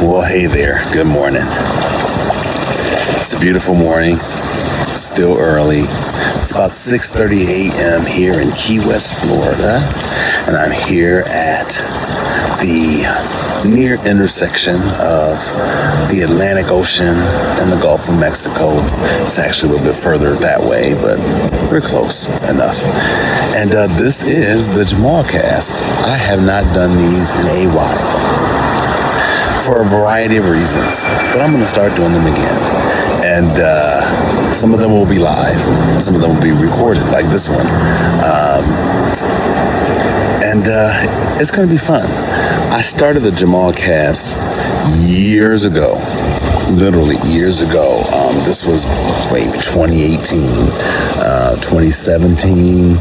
Well, hey there. Good morning. It's a beautiful morning. Still early. It's about 6:30 a.m. here in Key West, Florida, and I'm here at the near intersection of the Atlantic Ocean and the Gulf of Mexico. It's actually a little bit further that way, but we're close enough. And this is the JamalCast. I have not done these in a while for a variety of reasons, but I'm going to start doing them again. And some of them will be live, some of them will be recorded, like this one. And it's going to be fun. I started the JamalCast years ago, literally years ago. This was maybe 2018, 2017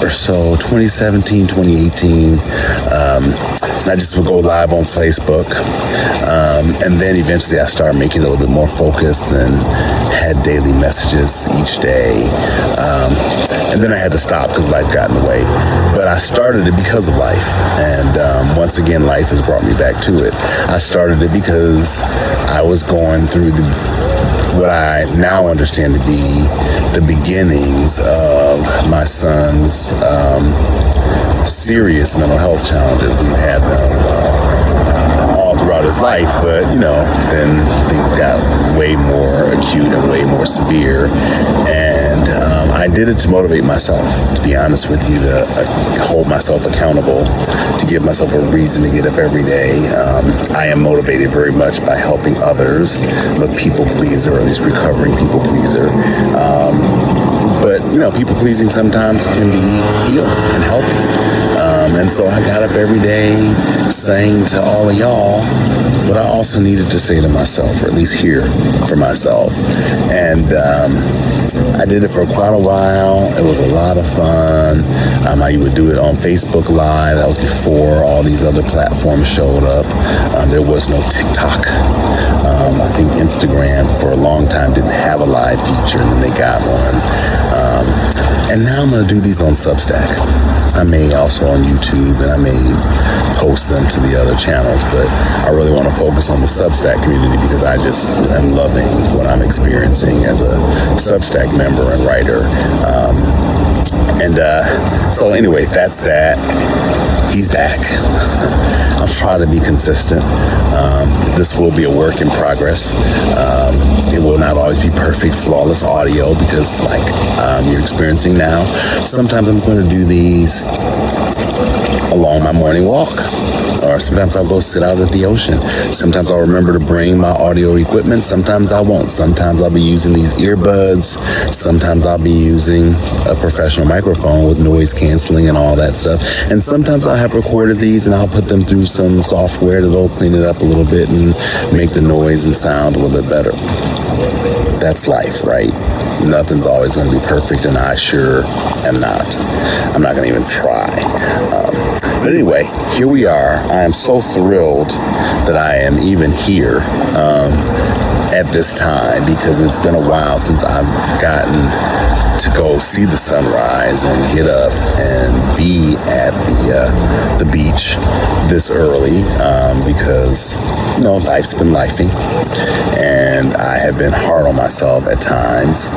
or so, 2017, 2018. And I just would go live on Facebook. And then eventually I started making it a little bit more focused and had daily messages each day. And then I had to stop because life got in the way. But I started it because of life. And once again, life has brought me back to it. I started it because I was going through what I now understand to be the beginnings of my son's serious mental health challenges. We've had them all throughout his life, but then things got way more acute and way more severe. And I did it to motivate myself, to be honest with you, to hold myself accountable, to give myself a reason to get up every day. I am motivated very much by helping others. I'm a people pleaser, or at least recovering people pleaser. But people pleasing sometimes can be healing and helping. And so I got up every day saying to all of y'all what I also needed to say to myself, or at least hear for myself. And I did it for quite a while. It was a lot of fun. I would do it on Facebook Live. That was before all these other platforms showed up. There was no TikTok. I think Instagram for a long time didn't have a live feature, and then they got one. And now I'm going to do these on Substack. I may also on YouTube, and I may post them to the other channels, but I really want to focus on the Substack community because I just am loving what I'm experiencing as a Substack member and writer. So anyway, that's that. He's back. I'll try to be consistent. This will be a work in progress. It will not always be perfect, flawless audio because like you're experiencing now, sometimes I'm going to do these along my morning walk. Or sometimes I'll go sit out at the ocean. Sometimes I'll remember to bring my audio equipment. Sometimes I won't. Sometimes I'll be using these earbuds. Sometimes I'll be using a professional microphone with noise canceling and all that stuff. And sometimes I'll have recorded these and I'll put them through some software that'll clean it up a little bit and make the noise and sound a little bit better. That's life, right? Nothing's always going to be perfect, and I sure am not. I'm not going to even try. But anyway, here we are. I am so thrilled that I am even here at this time because it's been a while since I've gotten to go see the sunrise and get up and be at the beach this early because life's been lifing, and I have been hard on myself at times.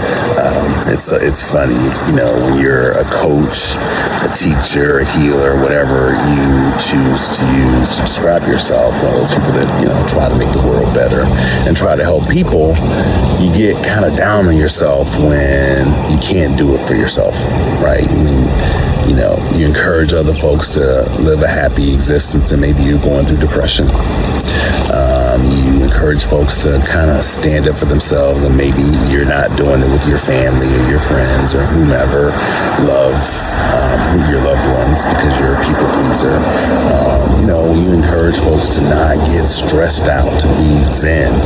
It's funny, when you're a coach, a teacher, a healer, whatever you choose to use to describe yourself, one of those people that try to make the world better and try to help people, you get kind of down on yourself when you can't do it for yourself, right? I mean, you encourage other folks to live a happy existence, and maybe you're going through depression. You encourage folks to kind of stand up for themselves, and maybe you're not doing it with your family or your friends or whomever. Your loved ones because you're a people pleaser. You encourage folks to not get stressed out, to be zen.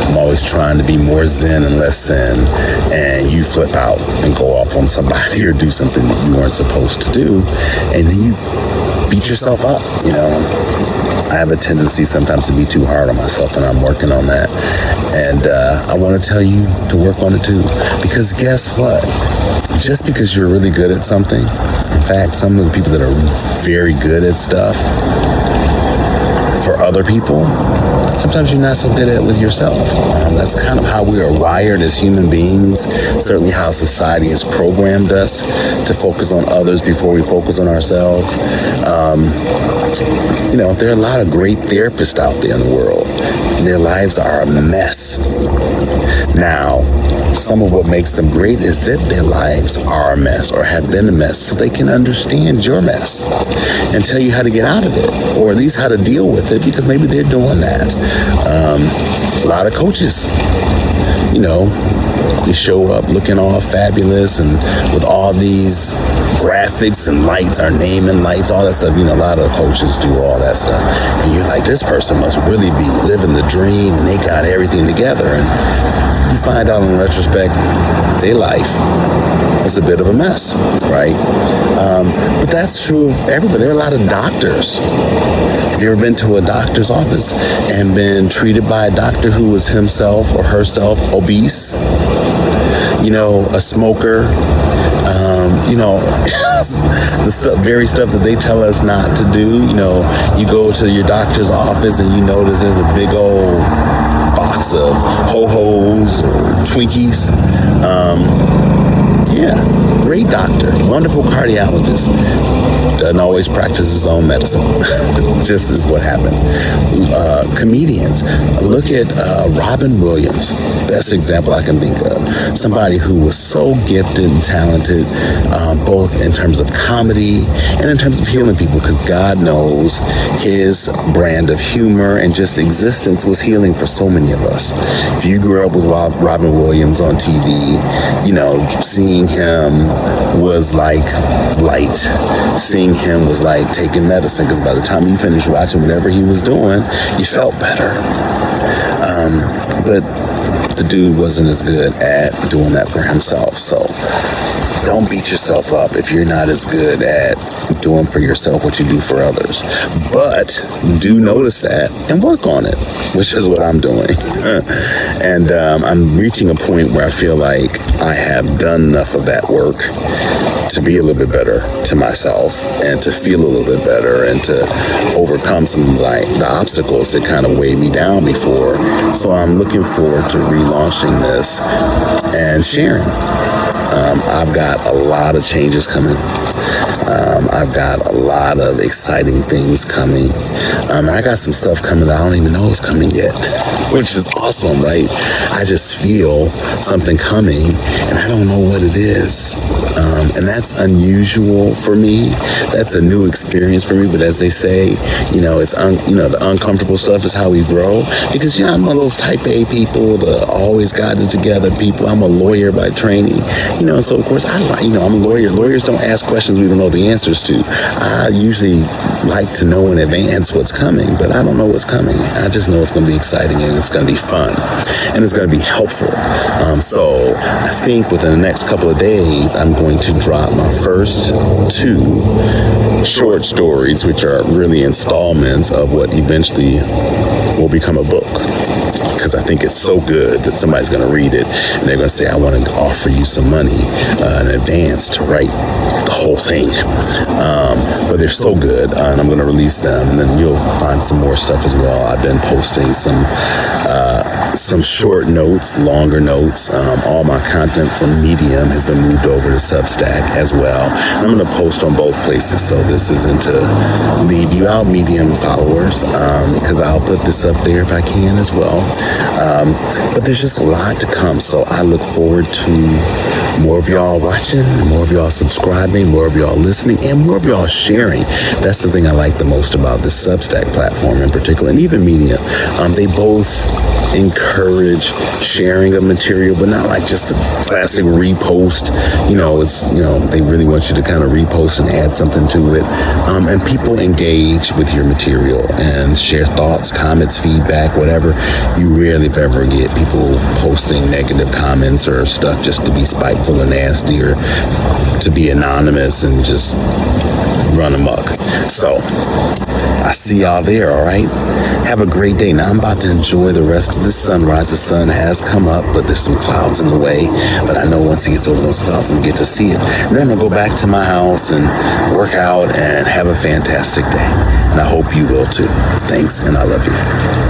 I'm always trying to be more zen and less zen, and you flip out and go off on somebody or do something that you weren't supposed to do, and then you beat yourself up. I have a tendency sometimes to be too hard on myself, and I'm working on that. And I want to tell you to work on it too, because guess what? Just because you're really good at something, in fact, some of the people that are very good at stuff, for other people, sometimes you're not so good at it with yourself. That's kind of how we are wired as human beings, certainly how society has programmed us to focus on others before we focus on ourselves. There are a lot of great therapists out there in the world, and their lives are a mess. Now, some of what makes them great is that their lives are a mess or have been a mess, so they can understand your mess and tell you how to get out of it, or at least how to deal with it, because maybe they're doing that. A lot of coaches, they show up looking all fabulous and with all these graphics and lights, our name and lights, all that stuff. A lot of coaches do all that stuff. And you're like, this person must really be living the dream and they got everything together. And you find out in retrospect, their life was a bit of a mess, right? But that's true of everybody. There are a lot of doctors. Have you ever been to a doctor's office and been treated by a doctor who was himself or herself obese? A smoker, the very stuff that they tell us not to do. You go to your doctor's office and you notice there's a big old box of ho-hos or Twinkies. Great doctor, wonderful cardiologist. Doesn't always practice his own medicine. Just is what happens. Comedians. Look at Robin Williams. Best example I can think of. Somebody who was so gifted and talented, both in terms of comedy and in terms of healing people, because God knows his brand of humor and just existence was healing for so many of us. If you grew up with Robin Williams on TV, seeing him was like light. Seeing him was like taking medicine, because by the time you finished watching whatever he was doing, you felt better. But the dude wasn't as good at doing that for himself. So don't beat yourself up if you're not as good at doing for yourself what you do for others. But do notice that and work on it, which is what I'm doing. And I'm reaching a point where I feel like I have done enough of that work to be a little bit better to myself and to feel a little bit better and to overcome some the obstacles that kind of weighed me down before. So I'm looking forward to relaunching this and sharing. I've got a lot of changes coming. I've got a lot of exciting things coming. And I got some stuff coming that I don't even know is coming yet, which is awesome, right? I just feel something coming and I don't know what it is. And that's unusual for me. That's a new experience for me. But as they say, it's the uncomfortable stuff is how we grow. Because I'm one of those type A people, the always got it together people. I'm a lawyer by training, so of course I'm a lawyer. Lawyers don't ask questions we don't know the answers to. I usually like to know in advance what's coming, but I don't know what's coming. I just know it's going to be exciting and it's going to be fun and it's going to be helpful. So I think within the next couple of days, I'm going to drop my first 2 short stories, which are really installments of what eventually will become a book. Because I think it's so good that somebody's going to read it and they're going to say, I want to offer you some money in advance to write the whole thing. But they're so good, and I'm going to release them, and then you'll find some more stuff as well. I've been posting some short notes, longer notes. All my content from Medium has been moved over to Substack as well. And I'm going to post on both places, so this isn't to leave you out, Medium followers, because I'll put this up there if I can as well. But there's just a lot to come, so I look forward to more of y'all watching, more of y'all subscribing, more of y'all listening, and more of y'all sharing. That's the thing I like the most about this Substack platform in particular, and even Medium. They both encourage sharing of material, but not like just the classic repost. They really want you to kind of repost and add something to it. And people engage with your material and share thoughts, comments, feedback, whatever. You rarely if ever get people posting negative comments or stuff just to be spiteful or nasty or to be anonymous and just run amok. So I see y'all there, all right? Have a great day. Now I'm about to enjoy the rest of the sunrise. The sun has come up, but there's some clouds in the way. But I know once it gets over those clouds, I'm going to get to see it. And then I'll go back to my house and work out and have a fantastic day. And I hope you will too. Thanks, and I love you.